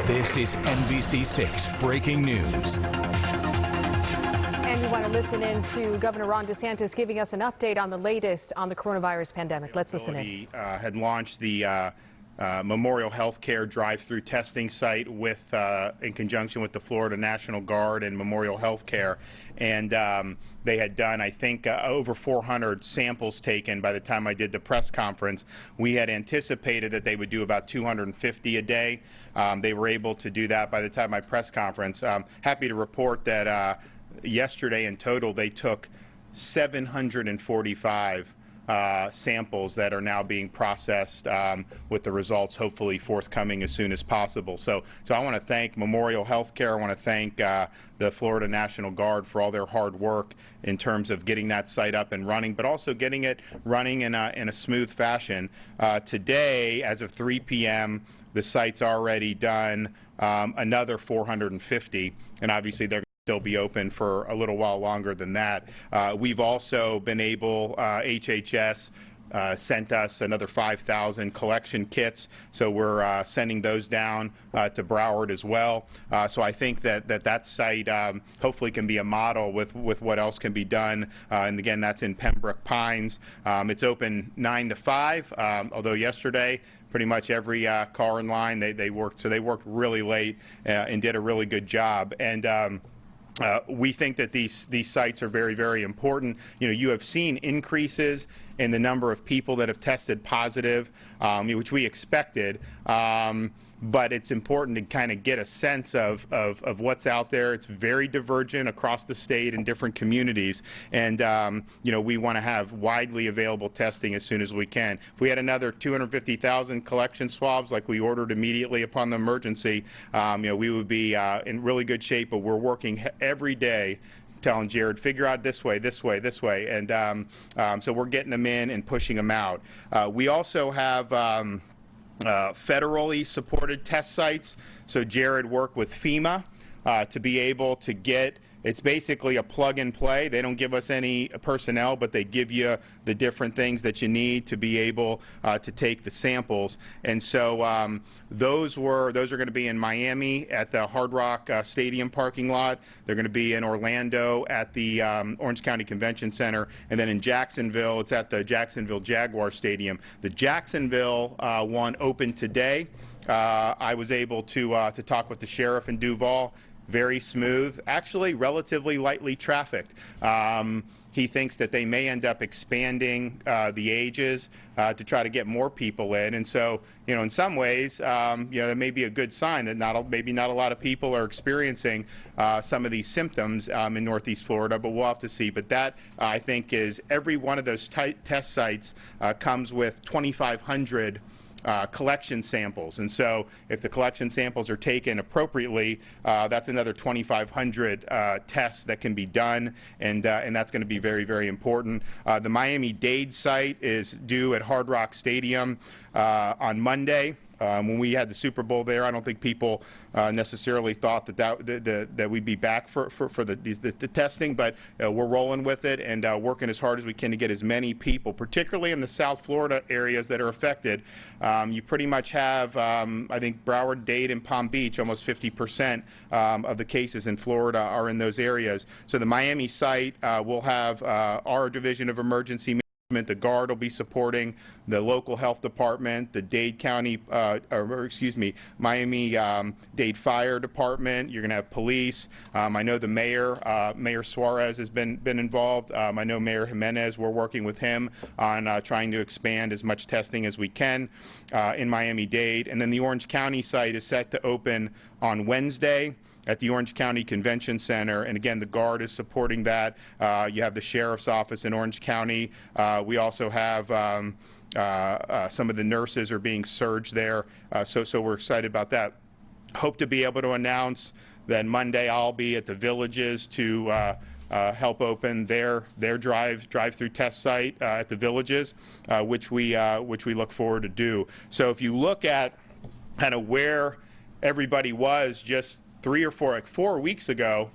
This is NBC6 Breaking News. And we want to listen in to Governor Ron DeSantis giving us an update on the latest on the coronavirus pandemic. Let's listen in. He had launched the Memorial Healthcare drive-through testing site with, in conjunction with the Florida National Guard and Memorial Healthcare, and they had done, I think, over 400 samples taken by the time I did the press conference. We had anticipated that they would do about 250 a day. They were able to do that by the time my press conference. Happy to report that yesterday in total they took 745 samples that are now being processed, with the results hopefully forthcoming as soon as possible. So I want to thank Memorial Healthcare. I want to thank the Florida National Guard for all their hard work in terms of getting that site up and running, but also getting it running in a smooth fashion. Today, as of 3 p.m., the site's already done another 450, and obviously they're still be open for a little while longer than that. We've also been able, HHS sent us another 5,000 collection kits, so we're sending those down to Broward as well. So I think that site hopefully can be a model with what else can be done. And again, that's in Pembroke Pines. It's open 9 to 5, although yesterday pretty much every car in line, they worked really late and did a really good job. And we think that these sites are very, very important. You know, you have seen increases in the number of people that have tested positive, which we expected. But it's important to kind of get a sense of what's out there. It's very divergent across the state in different communities. And, you know, we want to have widely available testing as soon as we can. If we had another 250,000 collection swabs like we ordered immediately upon the emergency, you know, we would be in really good shape. But we're working every day telling Jared, figure out this way, this way, this way. And so we're getting them in and pushing them out. We also have federally supported test sites. So Jared worked with FEMA to be able to get, it's basically a plug and play. They don't give us any personnel, but they give you the different things that you need to be able to take the samples. And so those are going to be in Miami at the Hard Rock Stadium parking lot. They're going to be in Orlando at the Orange County Convention Center, and then in Jacksonville, it's at the Jacksonville Jaguar Stadium. The Jacksonville one opened today. I was able to talk with the sheriff in Duval. Very smooth, actually relatively lightly trafficked. He thinks that they may end up expanding the ages to try to get more people in. And so, you know, in some ways, you know, that may be a good sign that maybe not a lot of people are experiencing some of these symptoms in Northeast Florida, but we'll have to see. But that, I think, is every one of those test sites comes with 2,500 collection samples, and so if the collection samples are taken appropriately, that's another 2,500 tests that can be done, and that's going to be very, very important. The Miami-Dade site is due at Hard Rock Stadium on Monday. When we had the Super Bowl there, I don't think people necessarily thought that we'd be back for the testing, but we're rolling with it and working as hard as we can to get as many people, particularly in the South Florida areas that are affected. You pretty much have, I think, Broward, Dade, and Palm Beach, almost 50% of the cases in Florida are in those areas. So the Miami site will have our Division of Emergency Management. The Guard will be supporting the local health department, the Dade County, Miami-Dade Fire Department. You're going to have police. I know the mayor, Mayor Suarez, has been involved. I know Mayor Jimenez. We're working with him on trying to expand as much testing as we can in Miami-Dade. And then the Orange County site is set to open on Wednesday at the Orange County Convention Center, and again, the Guard is supporting that. You have the Sheriff's Office in Orange County. We also have some of the nurses are being surged there, so we're excited about that. Hope to be able to announce that Monday I'll be at the Villages to help open their drive-through test site at the Villages, which we look forward to do. So if you look at kind of where everybody was just 4 weeks ago,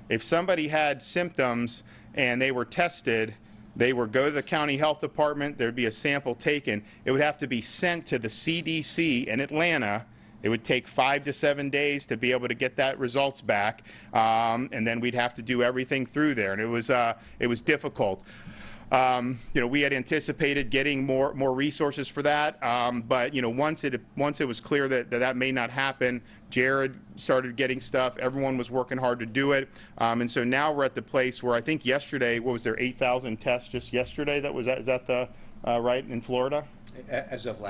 if somebody had symptoms and they were tested, they would go to the county health department, there'd be a sample taken. It would have to be sent to the CDC in Atlanta, It would take 5 to 7 days to be able to get that results back, and then we'd have to do everything through there, and it was difficult. We had anticipated getting more resources for that, but once it was clear that may not happen, Jared started getting stuff. Everyone was working hard to do it, and so now we're at the place where I think yesterday, what was there, 8,000 tests just yesterday? Is that the right in Florida? As of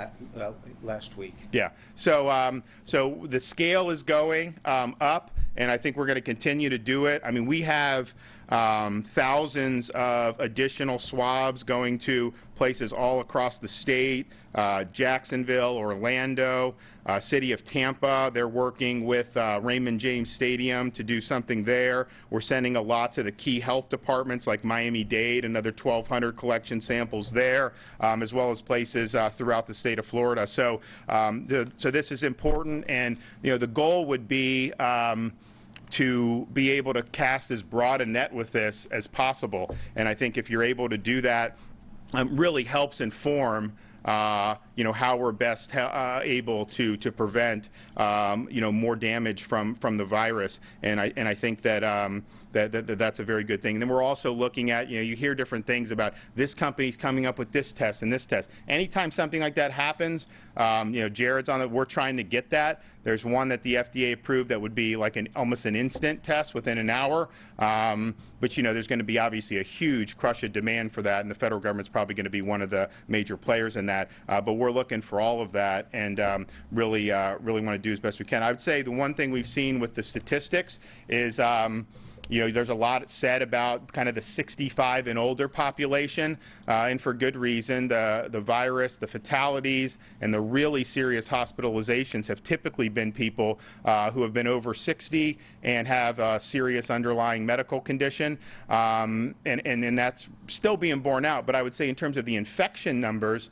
last week. Yeah. So the scale is going up, and I think we're going to continue to do it. I mean, we have thousands of additional swabs going to places all across the state, Jacksonville, Orlando, City of Tampa. They're working with Raymond James Stadium to do something there. We're sending a lot to the key health departments like Miami-Dade, another 1,200 collection samples there, as well as places throughout the state of Florida. So this is important, and the goal would be to be able to cast as broad a net with this as possible. And I think if you're able to do that, really helps inform how we're best able to prevent more damage from the virus, and I think that that's a very good thing. And then we're also looking at, you hear different things about this company's coming up with this test and this test. Anytime something like that happens, Jared's on it. We're trying to get that. There's one that the FDA approved that would be like almost an instant test within an hour. But there's going to be obviously a huge crush of demand for that, and the federal government's probably going to be one of the major players in that. But we're looking for all of that, and really want to do as best we can. I would say the one thing we've seen with the statistics is there's a lot said about kind of the 65 and older population, and for good reason. The virus, the fatalities, and the really serious hospitalizations have typically been people who have been over 60 and have a serious underlying medical condition, and that's still being borne out. But I would say in terms of the infection numbers,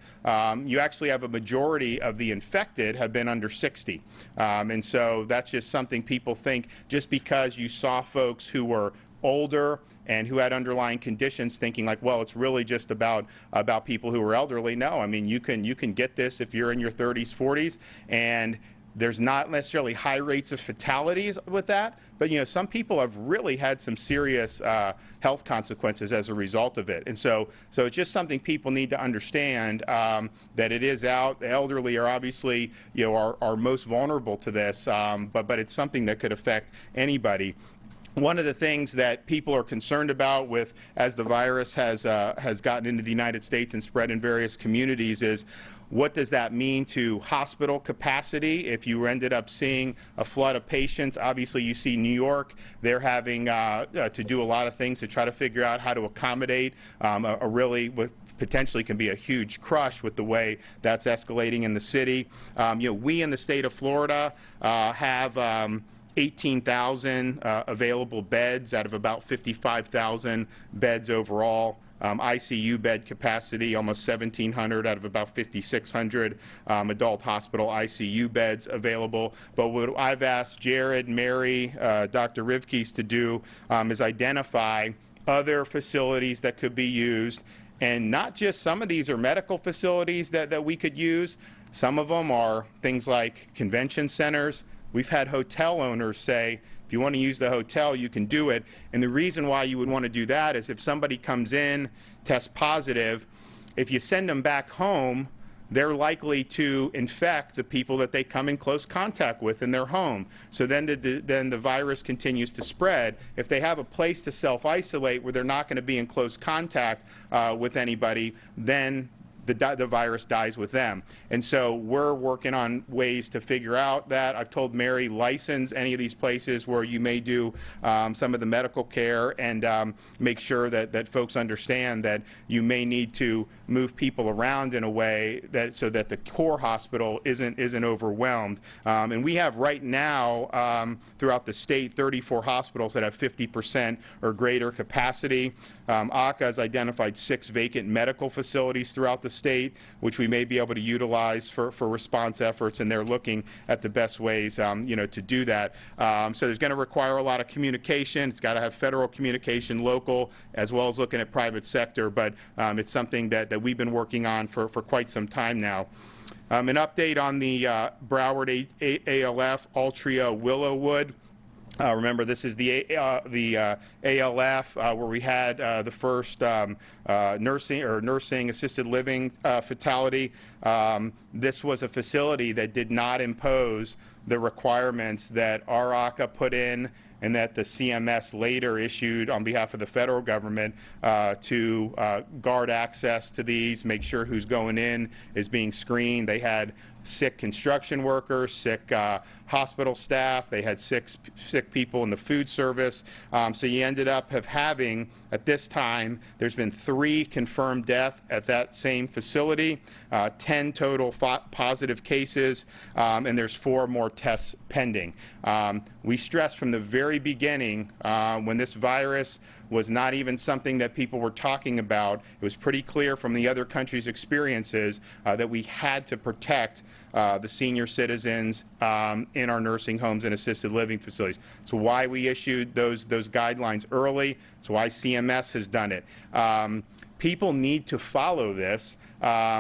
you actually have a majority of the infected have been under 60, and so that's just something people think, just because you saw folks who were older and who had underlying conditions, thinking like, well, it's really just about people who are elderly. No, I mean, you can get this if you're in your 30s, 40s, and there's not necessarily high rates of fatalities with that, but some people have really had some serious health consequences as a result of it. And so it's just something people need to understand, that it is out. The elderly are obviously are most vulnerable to this, but it's something that could affect anybody. One of the things that people are concerned about as the virus has gotten into the United States and spread in various communities is, what does that mean to hospital capacity if you ended up seeing a flood of patients? Obviously, you see New York, they're having to do a lot of things to try to figure out how to accommodate what potentially can be a huge crush with the way that's escalating in the city. We in the state of Florida have 18,000 available beds out of about 55,000 beds overall. ICU bed capacity, almost 1,700 out of about 5,600 adult hospital ICU beds available. But what I've asked Jared, Mary, Dr. Rivkes to do is identify other facilities that could be used. And not just some of these are medical facilities that we could use. Some of them are things like convention centers. We've had hotel owners say, if you want to use the hotel, you can do it. And the reason why you would want to do that is if somebody comes in, tests positive, if you send them back home, they're likely to infect the people that they come in close contact with in their home. So then the virus continues to spread. If they have a place to self-isolate where they're not going to be in close contact with anybody, then the virus dies with them. And so we're working on ways to figure out that. I've told Mary, license any of these places where you may do some of the medical care, and make sure that folks understand that you may need to move people around in a way so that the core hospital isn't overwhelmed. And we have right now throughout the state 34 hospitals that have 50% or greater capacity. ACA has identified 6 vacant medical facilities throughout the state, which we may be able to utilize for response efforts, and they're looking at the best ways to do that. So there's going to require a lot of communication. It's got to have federal communication, local, as well as looking at private sector, but it's something that we've been working on for quite some time now. An update on the Broward ALF, Altria, Willowwood. Remember, this is the ALF where we had the first nursing assisted living fatality. This was a facility that did not impose the requirements that our ACA put in and that the CMS later issued on behalf of the federal government to guard access to these, make sure who's going in is being screened. They had sick construction workers, sick hospital staff, they had sick people in the food service. So you ended up having, at this time, there's been 3 confirmed deaths at that same facility, 10 total positive cases, and there's 4 more tests pending. We stressed from the very beginning, when this virus was not even something that people were talking about, it was pretty clear from the other countries' experiences that we had to protect the senior citizens in our nursing homes and assisted living facilities. It's why we issued those guidelines early. It's why CMS has done it. People need to follow this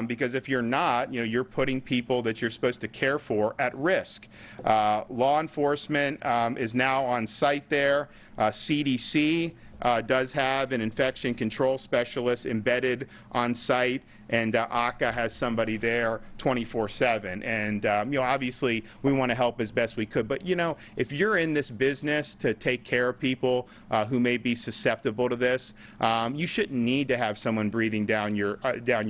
because if you're not, you're putting people that you're supposed to care for at risk. Law enforcement is now on site there. CDC does have an infection control specialist embedded on site, and ACA has somebody there 24/7. And obviously we want to help as best we could. But if you're in this business to take care of people who may be susceptible to this, you shouldn't need to have someone breathing down your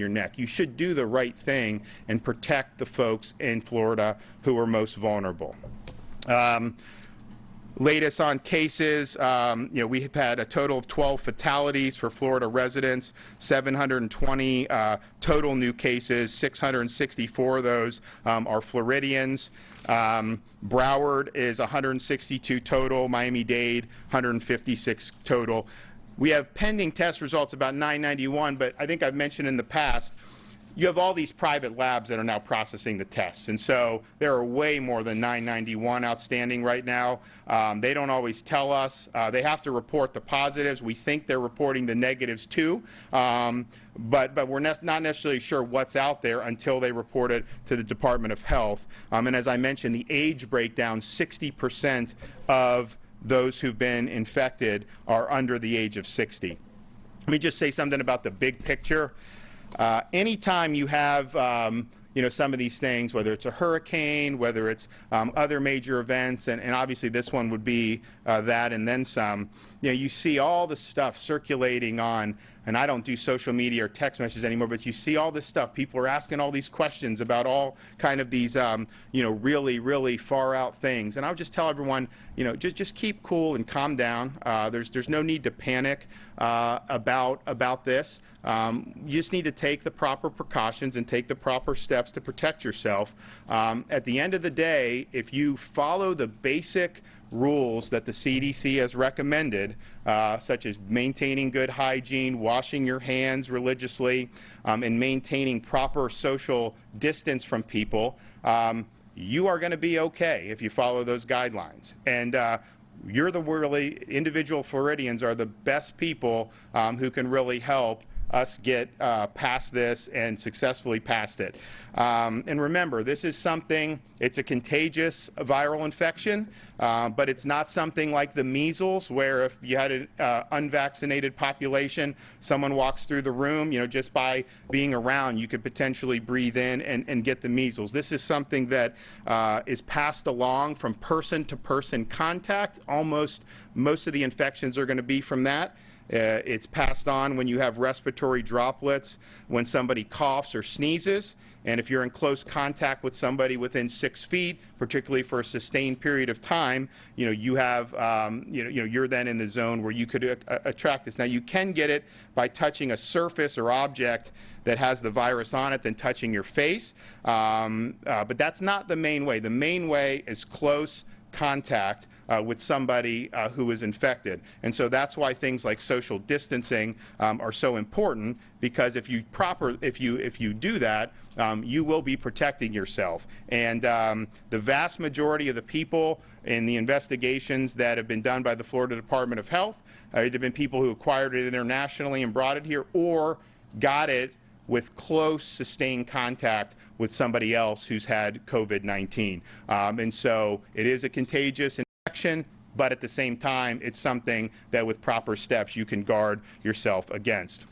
neck. You should do the right thing and protect the folks in Florida who are most vulnerable. Latest on cases, we have had a total of 12 fatalities for Florida residents, 720 total new cases, 664 of those are Floridians. Broward is 162 total, Miami-Dade 156 total. We have pending test results about 991, but I think I've mentioned in the past, you have all these private labs that are now processing the tests, and so there are way more than 991 outstanding right now. They don't always tell us. They have to report the positives. We think they're reporting the negatives too, but we're not necessarily sure what's out there until they report it to the Department of Health. And as I mentioned, the age breakdown, 60% of those who've been infected are under the age of 60. Let me just say something about the big picture. Anytime you have some of these things, whether it's a hurricane, whether it's other major events, and obviously this one would be that and then some, you see all the stuff circulating on, and I don't do social media or text messages anymore, but you see all this stuff. People are asking all these questions about all kind of these, really, really far out things. And I would just tell everyone, just keep cool and calm down. There's no need to panic about this. You just need to take the proper precautions and take the proper steps to protect yourself. At the end of the day, if you follow the basic rules that the CDC has recommended, such as maintaining good hygiene, washing your hands religiously, and maintaining proper social distance from people, you are going to be okay if you follow those guidelines. And you're the really individual Floridians are the best people who can really help us get past this and successfully past it. And remember, this is something, it's a contagious viral infection, but it's not something like the measles, where if you had an unvaccinated population, someone walks through the room, just by being around, you could potentially breathe in and get the measles. This is something that is passed along from person-to-person contact. Most of the infections are going to be from that. It's passed on when you have respiratory droplets, when somebody coughs or sneezes, and if you're in close contact with somebody within 6 feet, particularly for a sustained period of time, you have, you're then in the zone where you could attract this. Now, you can get it by touching a surface or object that has the virus on it, than touching your face, but that's not the main way. The main way is close contact with somebody who is infected. And so that's why things like social distancing are so important, because if you do that, you will be protecting yourself. And the vast majority of the people in the investigations that have been done by the Florida Department of Health have either been people who acquired it internationally and brought it here, or got it with close, sustained contact with somebody else who's had COVID-19. And so it is a contagious infection, but at the same time, it's something that with proper steps you can guard yourself against.